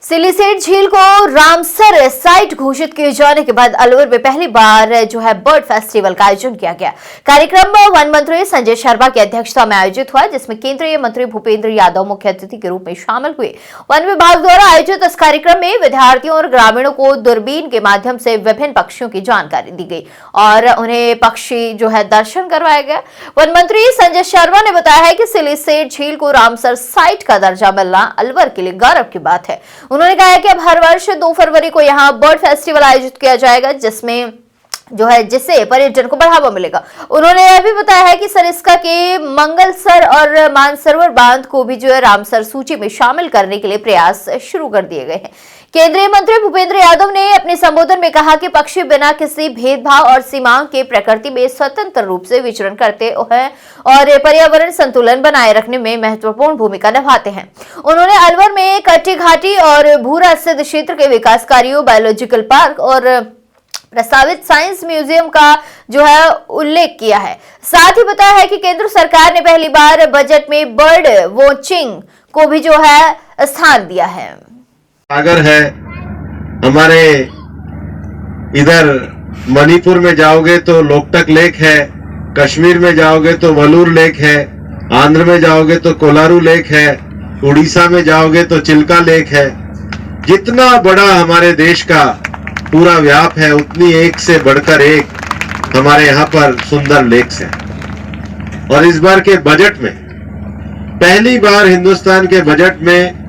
सिलीसेट झील को Ramsar site घोषित किए जाने के बाद अलवर में पहली बार बर्ड फेस्टिवल का आयोजन किया गया। कार्यक्रम वन मंत्री संजय शर्मा की अध्यक्षता में आयोजित हुआ, जिसमें केंद्रीय मंत्री भूपेंद्र यादव मुख्य अतिथि के रूप में शामिल हुए। वन विभाग द्वारा आयोजित इस कार्यक्रम में विद्यार्थियों और ग्रामीणों को दूरबीन के माध्यम से विभिन्न पक्षियों की जानकारी दी गई और उन्हें पक्षी दर्शन करवाया गया। वन मंत्री संजय शर्मा ने बताया है कि सिलीसेट झील को रामसर साइट का दर्जा मिलना अलवर के लिए गौरव की बात है। उन्होंने कहा है कि अब हर वर्ष 2 फरवरी को यहां बर्ड फेस्टिवल आयोजित किया जाएगा, जिसमें जिससे पर्यटन को बढ़ावा मिलेगा। उन्होंने यह भी बताया है कि सरिस्का के मंगलसर और मानसरोवर बांध को भी रामसर सूची में शामिल करने के लिए प्रयास शुरू कर दिए गए हैं। केंद्रीय मंत्री भूपेंद्र यादव ने अपने संबोधन में कहा कि पक्षी बिना किसी भेदभाव और सीमाओं के प्रकृति में स्वतंत्र रूप से विचरण करते हैं और पर्यावरण संतुलन बनाए रखने में महत्वपूर्ण भूमिका निभाते हैं। उन्होंने अलवर में कट्टी घाटी और भूरा स्थित क्षेत्र के विकास कार्यों, बायोलॉजिकल पार्क और प्रस्तावित साइंस म्यूजियम का उल्लेख किया है। साथ ही बताया है कि केंद्र सरकार ने पहली बार बजट में बर्ड वॉचिंग को भी स्थान दिया है। सागर है हमारे, इधर मणिपुर में जाओगे तो लोकटक लेक है, कश्मीर में जाओगे तो वलूर लेक है, आंध्र में जाओगे तो कोलारू लेक है, उड़ीसा में जाओगे तो चिल्का लेक है। जितना बड़ा हमारे देश का पूरा व्याप है, उतनी एक से बढ़कर एक हमारे यहाँ पर सुंदर लेक्स हैं। और इस बार के बजट में पहली बार हिंदुस्तान के बजट में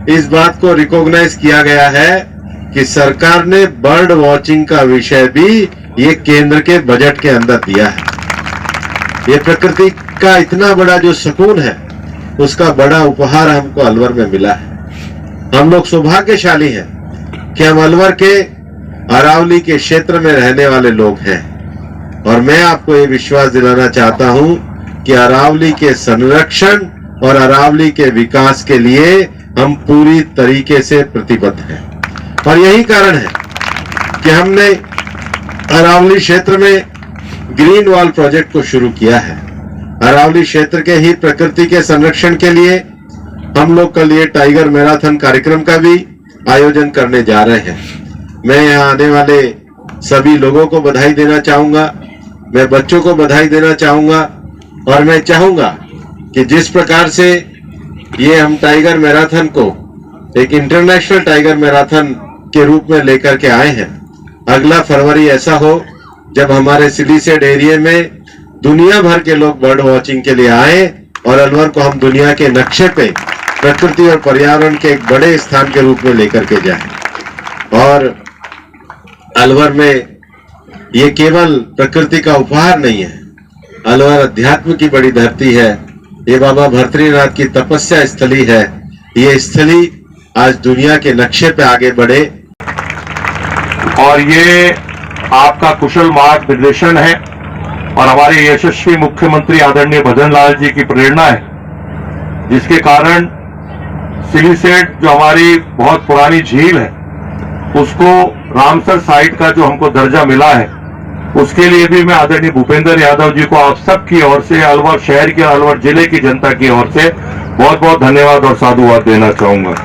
इस बात को रिकॉग्नाइज किया गया है कि सरकार ने बर्ड वॉचिंग का विषय भी ये केंद्र के बजट के अंदर दिया है। ये प्रकृति का इतना बड़ा जो सुकून है, उसका बड़ा उपहार हमको अलवर में मिला है। हम लोग सौभाग्यशाली हैं कि हम अलवर के अरावली के क्षेत्र में रहने वाले लोग हैं और मैं आपको ये विश्वास दिलाना चाहता हूं कि अरावली के संरक्षण और अरावली के विकास के लिए हम पूरी तरीके से प्रतिबद्ध हैं। और यही कारण है कि हमने अरावली क्षेत्र में ग्रीन वॉल प्रोजेक्ट को शुरू किया है। अरावली क्षेत्र के ही प्रकृति के संरक्षण के लिए हम लोग कल ये टाइगर मैराथन कार्यक्रम का भी आयोजन करने जा रहे हैं। मैं यहाँ आने वाले सभी लोगों को बधाई देना चाहूंगा, मैं बच्चों को बधाई देना चाहूंगा और मैं चाहूंगा कि जिस प्रकार से ये हम टाइगर मैराथन को एक इंटरनेशनल टाइगर मैराथन के रूप में लेकर के आए हैं, अगला फरवरी ऐसा हो जब हमारे सिलीसेट एरिया में दुनिया भर के लोग बर्ड वॉचिंग के लिए आए और अलवर को हम दुनिया के नक्शे पे प्रकृति और पर्यावरण के एक बड़े स्थान के रूप में लेकर के जाए। और अलवर में ये केवल प्रकृति का उपहार नहीं है, अलवर अध्यात्म की बड़ी धरती है। ये बाबा भर्तृनाथ की तपस्या स्थली है। ये स्थली आज दुनिया के नक्शे पे आगे बढ़े और ये आपका कुशल मार्गदर्शन है और हमारे यशस्वी मुख्यमंत्री आदरणीय भजन लाल जी की प्रेरणा है, जिसके कारण सिलीसेट जो हमारी बहुत पुरानी झील है उसको रामसर साइट का जो हमको दर्जा मिला है, उसके लिए भी मैं आदरणीय भूपेंद्र यादव जी को आप सबकी ओर से, अलवर शहर की और अलवर जिले की जनता की ओर से बहुत बहुत धन्यवाद और साधुवाद देना चाहूंगा।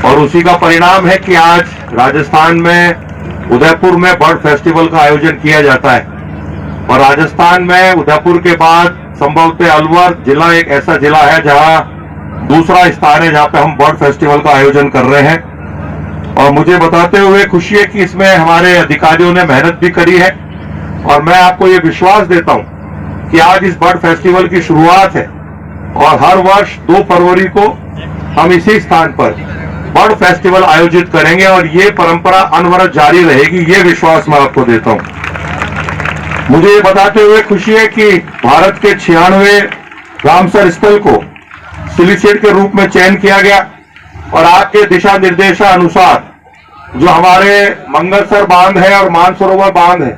और उसी का परिणाम है कि आज राजस्थान में उदयपुर में बर्ड फेस्टिवल का आयोजन किया जाता है और राजस्थान में उदयपुर के बाद संभवतः अलवर जिला एक ऐसा जिला है जहां दूसरा स्थान है जहां पे हम बर्ड फेस्टिवल का आयोजन कर रहे हैं। और मुझे बताते हुए खुशी है कि इसमें हमारे अधिकारियों ने मेहनत भी करी है और मैं आपको ये विश्वास देता हूं कि आज इस बर्ड फेस्टिवल की शुरुआत है और हर वर्ष 2 फरवरी को हम इसी स्थान पर बर्ड फेस्टिवल आयोजित करेंगे और ये परंपरा अनवरत जारी रहेगी, ये विश्वास मैं आपको देता हूं। मुझे ये बताते हुए खुशी है कि भारत के 96वें रामसर स्थल को सिलीसेट के रूप में चयन किया गया और आपके दिशा निर्देशानुसार जो हमारे मंगलसर बांध है और मानसरोवर बांध है,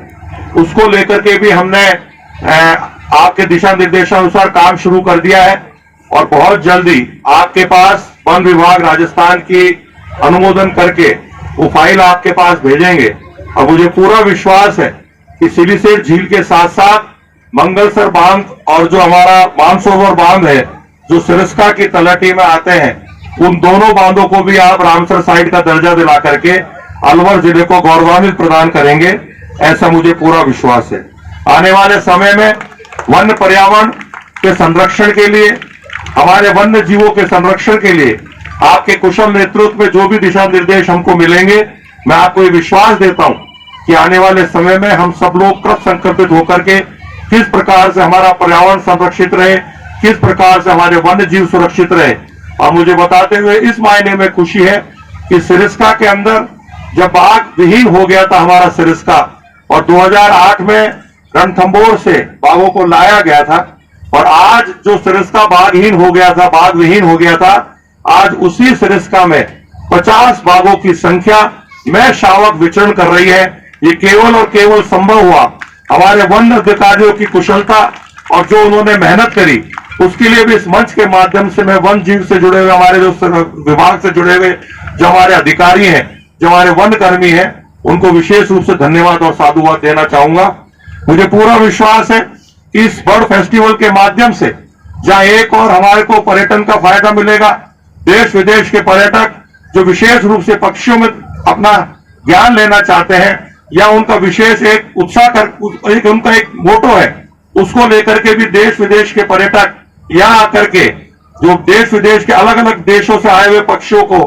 उसको लेकर के भी हमने आपके दिशा निर्देशानुसार काम शुरू कर दिया है और बहुत जल्दी आपके पास वन विभाग राजस्थान की अनुमोदन करके वो फाइल आपके पास भेजेंगे। और मुझे पूरा विश्वास है कि सिलीसेट झील के साथ साथ मंगलसर बांध और जो हमारा मानसरोवर बांध है, जो सिरस्का की तलहटी में आते हैं, उन दोनों बांधों को भी आप रामसर साइट का दर्जा दिला करके अलवर जिले को गौरवान्वित प्रदान करेंगे, ऐसा मुझे पूरा विश्वास है। आने वाले समय में वन्य पर्यावरण के संरक्षण के लिए, हमारे वन्य जीवों के संरक्षण के लिए आपके कुशल नेतृत्व में जो भी दिशा निर्देश हमको मिलेंगे, मैं आपको ये विश्वास देता हूं कि आने वाले समय में हम सब लोग कृत संकल्पित होकर के किस प्रकार से हमारा पर्यावरण संरक्षित रहे, किस प्रकार से हमारे वन्य जीव सुरक्षित रहे। और मुझे बताते हुए इस मायने में खुशी है कि सिरिस्का के अंदर जब बाघ विहीन हो गया था हमारा सिरिस्का, और 2008 में रणथंभौर से बाघों को लाया गया था, और आज जो सिरिस्का बाघहीन हो गया था, बाघ विहीन हो गया था, आज उसी सिरिस्का में 50 बाघों की संख्या में शावक विचरण कर रही है। ये केवल और केवल संभव हुआ हमारे वन अधिकारियों की कुशलता और जो उन्होंने मेहनत करी, उसके लिए भी इस मंच के माध्यम से मैं वन जीव से जुड़े हुए, हमारे जो विभाग से जुड़े हुए जो हमारे अधिकारी हैं, जो हमारे वन कर्मी हैं, उनको विशेष रूप से धन्यवाद और साधुवाद देना चाहूंगा। मुझे पूरा विश्वास है कि इस बर्ड फेस्टिवल के माध्यम से जहां एक और हमारे को पर्यटन का फायदा मिलेगा, देश विदेश के पर्यटक जो विशेष रूप से पक्षियों में अपना ज्ञान लेना चाहते हैं या उनका विशेष एक उत्साह उनका एक मोटो है, उसको लेकर के भी देश विदेश के पर्यटक यहाँ आकर के जो देश विदेश के अलग अलग देशों से आए हुए पक्षियों को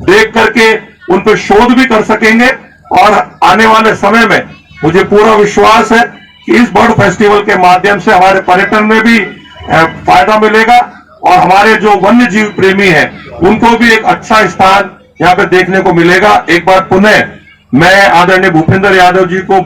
देख करके उन पर शोध भी कर सकेंगे। और आने वाले समय में मुझे पूरा विश्वास है कि इस बर्ड फेस्टिवल के माध्यम से हमारे पर्यटन में भी फायदा मिलेगा और हमारे जो वन्य जीव प्रेमी हैं उनको भी एक अच्छा स्थान यहाँ पे देखने को मिलेगा। एक बार पुनः मैं आदरणीय भूपेंद्र यादव जी को